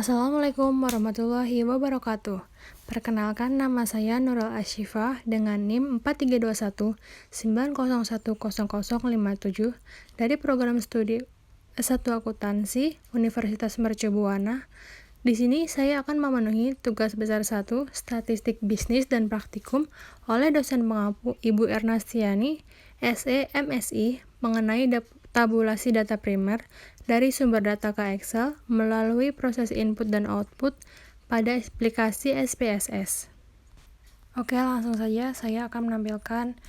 Assalamualaikum warahmatullahi wabarakatuh. Perkenalkan, nama saya Nurul Asyifah dengan NIM 4321901057 dari program studi S1 Akuntansi Universitas Mercu Buana. Di sini saya akan memenuhi tugas besar 1, Statistik Bisnis dan Praktikum oleh dosen pengampu Ibu Ernestiani, SE MSI, mengenai tabulasi data primer dari sumber data ke Excel melalui proses input dan output pada aplikasi SPSS. Oke, langsung saja saya akan menampilkan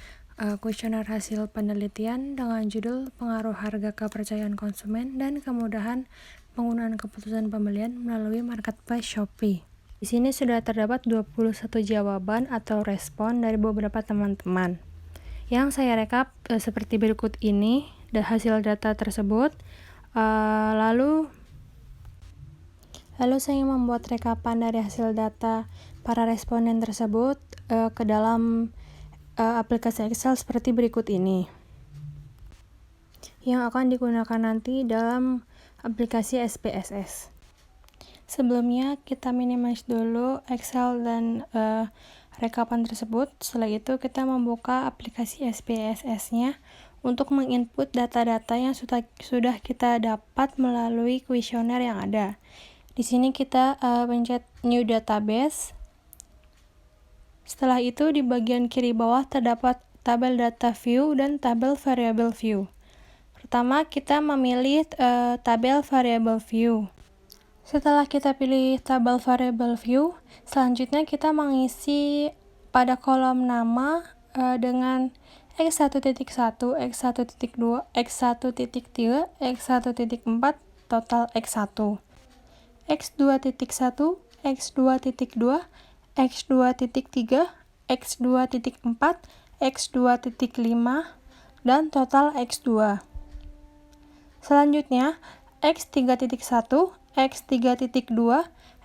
kuesioner hasil penelitian dengan judul Pengaruh Harga Kepercayaan Konsumen dan Kemudahan Penggunaan Keputusan Pembelian melalui Marketplace Shopee. Di sini sudah terdapat 21 jawaban atau respon dari beberapa teman-teman. Yang saya rekap seperti berikut ini hasil data tersebut. Lalu saya membuat rekapan dari hasil data para responden tersebut ke dalam aplikasi Excel seperti berikut ini, yang akan digunakan nanti dalam aplikasi SPSS. Sebelumnya kita minimize dulu Excel dan rekapan tersebut. Setelah itu kita membuka aplikasi SPSS-nya untuk menginput data-data yang sudah kita dapat melalui kuesioner yang ada. Di sini kita pencet New Database. Setelah itu di bagian kiri bawah terdapat tabel data view dan tabel variable view. Pertama kita memilih tabel variable view. Setelah kita pilih tabel variable view, selanjutnya kita mengisi pada kolom nama dengan X1.1, X1.2, X1.3, X1.4, total X1. X2.1, X2.2, X2.3, X2.4, X2.5, dan total X2. Selanjutnya, X3.1, X3.2,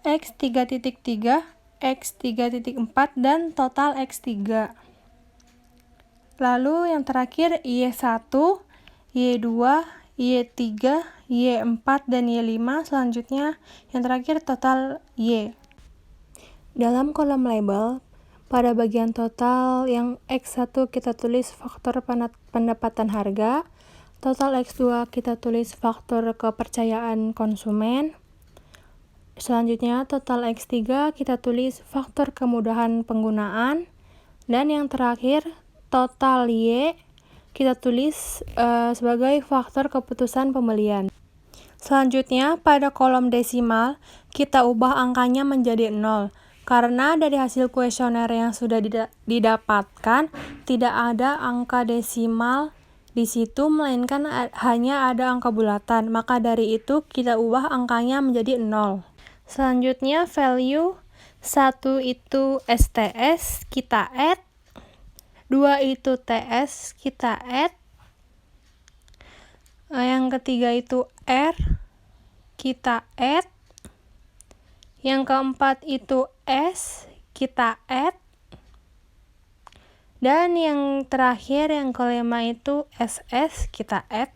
X3.3, X3.4, dan total X3. Lalu yang terakhir Y1, Y2, Y3, Y4, dan Y5. Selanjutnya yang terakhir total Y. Dalam kolom label, pada bagian total yang X1 kita tulis faktor pendapatan harga, total X2 kita tulis faktor kepercayaan konsumen. Selanjutnya total X3 kita tulis faktor kemudahan penggunaan. Dan yang terakhir total Y kita tulis sebagai faktor keputusan pembelian. Selanjutnya pada kolom desimal kita ubah angkanya menjadi 0. Karena dari hasil kuesioner yang sudah didapatkan tidak ada angka desimal di situ, melainkan hanya ada angka bulatan. Maka dari itu kita ubah angkanya menjadi 0. Selanjutnya value 1 itu STS kita add, 2 itu TS kita add, yang ketiga itu R kita add, yang keempat itu S kita add, dan yang terakhir yang kelima itu SS kita add.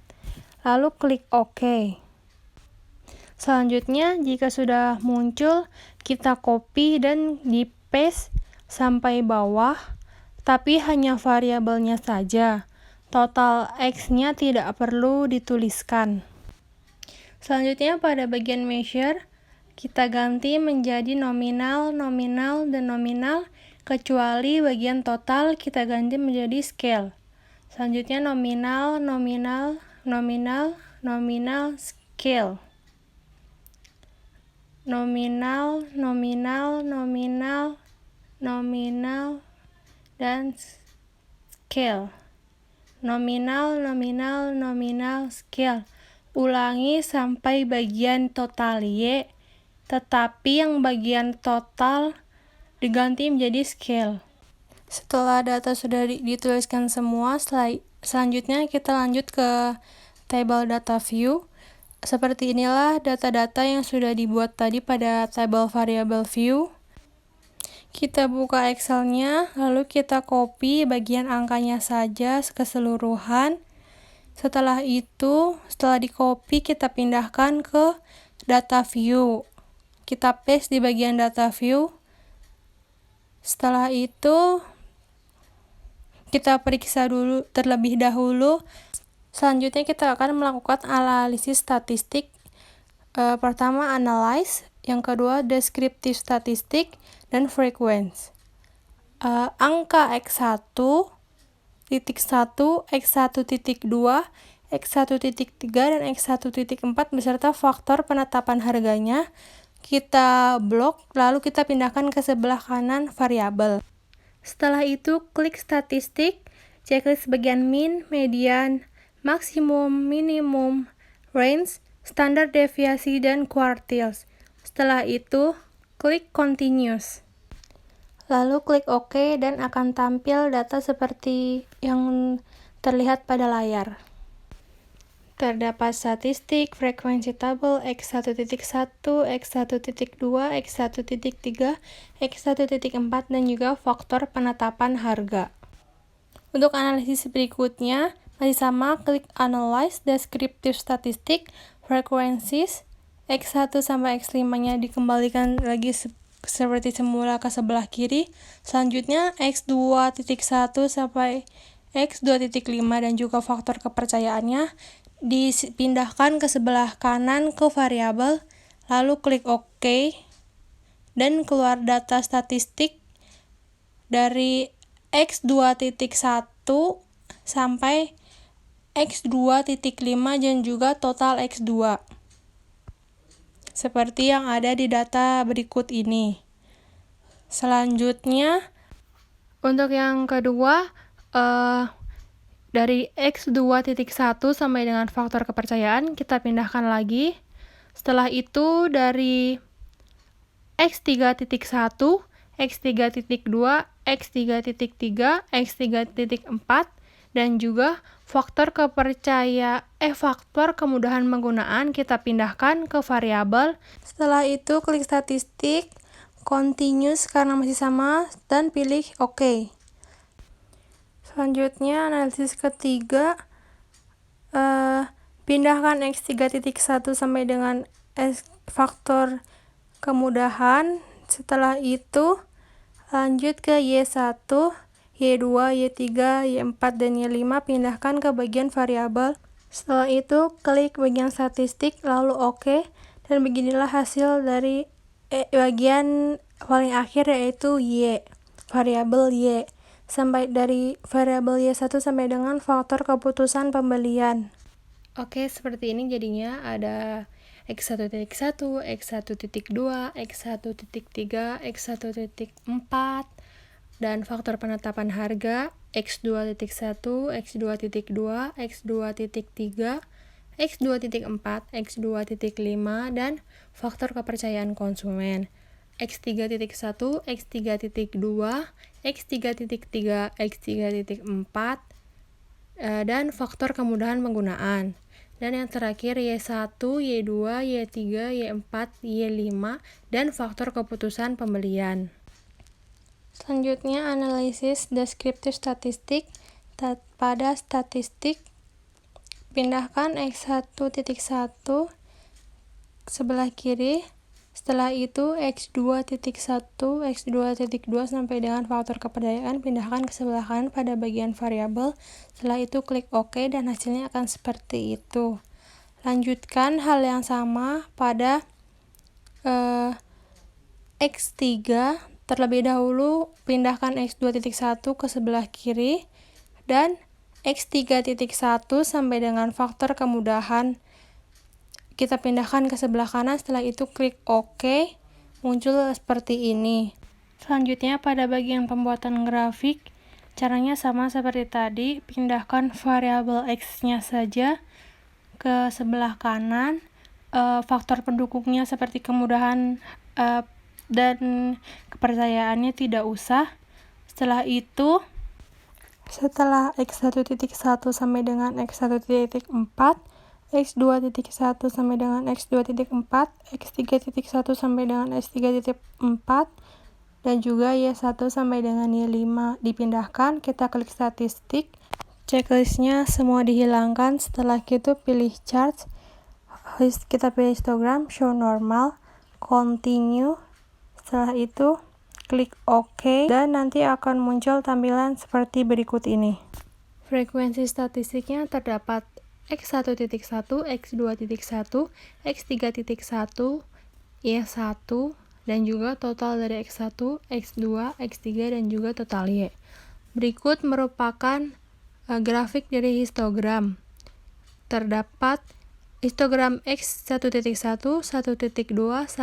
Lalu klik OK. Selanjutnya jika sudah muncul kita copy dan di paste sampai bawah, tapi hanya variabelnya saja. Total X-nya tidak perlu dituliskan. Selanjutnya pada bagian measure kita ganti menjadi nominal, nominal, dan nominal, kecuali bagian total kita ganti menjadi scale. Selanjutnya nominal, nominal, nominal, nominal, scale. Nominal, nominal, nominal, nominal, dan scale. Nominal, nominal, nominal, scale. Ulangi sampai bagian total Y, tetapi yang bagian total diganti menjadi scale. Setelah data sudah dituliskan semua, selanjutnya kita lanjut ke table data view. Seperti inilah data-data yang sudah dibuat tadi pada table variable view. Kita buka Excel-nya, lalu kita copy bagian angkanya saja keseluruhan. Setelah itu, setelah di copy kita pindahkan ke data view. kita paste di bagian data view. Setelah itu kita periksa dulu terlebih dahulu. Selanjutnya kita akan melakukan analisis statistik. Pertama analyze, yang kedua descriptive statistik, dan frequency. Angka X1, titik 1, X1.2, X1.3, dan X1.4 beserta faktor penetapan harganya kita blok, lalu kita pindahkan ke sebelah kanan variabel. Setelah itu klik statistik, checklist bagian mean, median, maksimum, minimum, range, standar deviasi, dan quartiles. Setelah itu klik continuous. Lalu klik OK dan akan tampil data seperti yang terlihat pada layar. Terdapat statistik, frekuensi tabel, X1.1, X1.2, X1.3, X1.4, dan juga faktor penetapan harga. Untuk analisis berikutnya, masih sama, klik Analyze, Descriptive Statistic, Frequencies, X1 sampai X5-nya dikembalikan lagi seperti semula ke sebelah kiri. Selanjutnya X2.1 sampai X2.5 dan juga faktor kepercayaannya dipindahkan ke sebelah kanan ke variabel, lalu klik OK dan keluar data statistik dari X2.1 sampai X2.5 dan juga total X2 seperti yang ada di data berikut ini. Selanjutnya untuk yang kedua, dari X2.1 sampai dengan faktor kepercayaan kita pindahkan lagi. Setelah itu dari X3.1, X3.2, X3.3, X3.4 dan juga faktor kemudahan penggunaan kita pindahkan ke variabel. Setelah itu klik statistik, continuous karena masih sama, dan pilih OK. Selanjutnya analisis ketiga, pindahkan X3.1 sampai dengan faktor kemudahan. Setelah itu lanjut ke Y1, Y2, Y3, Y4, dan Y5, pindahkan ke bagian variabel. Setelah itu klik bagian statistik lalu OK, dan beginilah hasil dari bagian paling akhir yaitu Y, variabel Y, sampai dari variabel Y1 sampai dengan faktor keputusan pembelian. Oke, seperti ini jadinya ada X1.1, X1.2, X1.3, X1.4, dan faktor penetapan harga X2.1, X2.2, X2.3, X2.4, X2.5, dan faktor kepercayaan konsumen X3.1, X3.2, X3.3, X3.4, dan faktor kemudahan penggunaan. Dan yang terakhir Y1, Y2, Y3, Y4, Y5, dan faktor keputusan pembelian. Selanjutnya analisis deskriptif statistik. Pada statistik, pindahkan X1.1 sebelah kiri. Setelah itu X2.1, X2.2 sampai dengan faktor kepercayaan pindahkan ke sebelah kanan pada bagian variabel. Setelah itu klik OK dan hasilnya akan seperti itu. Lanjutkan hal yang sama pada X3. Terlebih dahulu pindahkan X2.1 ke sebelah kiri dan X3.1 sampai dengan faktor kemudahan kita pindahkan ke sebelah kanan. Setelah itu klik OK, muncul seperti ini. Selanjutnya pada bagian pembuatan grafik, caranya sama seperti tadi, pindahkan variabel X-nya saja ke sebelah kanan, faktor pendukungnya seperti kemudahan dan kepercayaannya tidak usah. Setelah itu, setelah X1.1 sampai dengan X1.4, X2.1 sampai dengan X2.4, X3.1 sampai dengan X3.4, dan juga Y1 sampai dengan Y5 dipindahkan. Kita klik statistik, checklistnya semua dihilangkan. Setelah itu pilih chart, kita pilih histogram, show normal, continue. Setelah itu klik OK dan nanti akan muncul tampilan seperti berikut ini. Frekuensi statistiknya terdapat X1.1, X2.1, X3.1, Y1, dan juga total dari X1, X2, X3, dan juga total Y. Berikut merupakan grafik dari histogram. Terdapat histogram X1.1, 1.2, 1.3,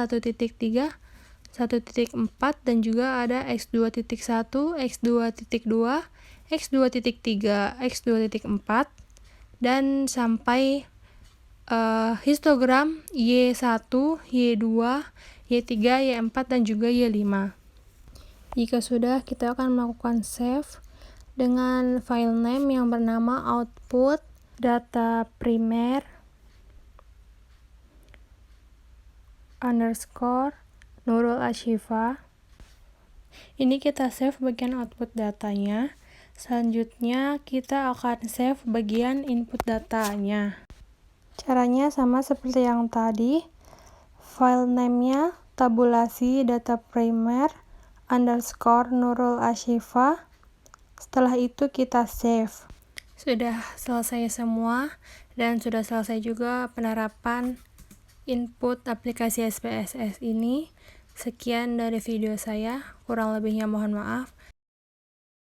1.4, dan juga ada X2.1, X2.2, X2.3, X2.4, dan sampai histogram Y1, Y2, Y3, Y4, dan juga Y5. Jika sudah, kita akan melakukan save dengan file name yang bernama output data primer underscore Nurul Ashifa. Ini kita save bagian output datanya. Selanjutnya kita akan save bagian input datanya. Caranya sama seperti yang tadi. File name-nya tabulasi data primer underscore Nurul Ashifa. Setelah itu kita save. Sudah selesai semua dan sudah selesai juga penerapan input aplikasi SPSS ini. Sekian dari video saya, kurang lebihnya mohon maaf.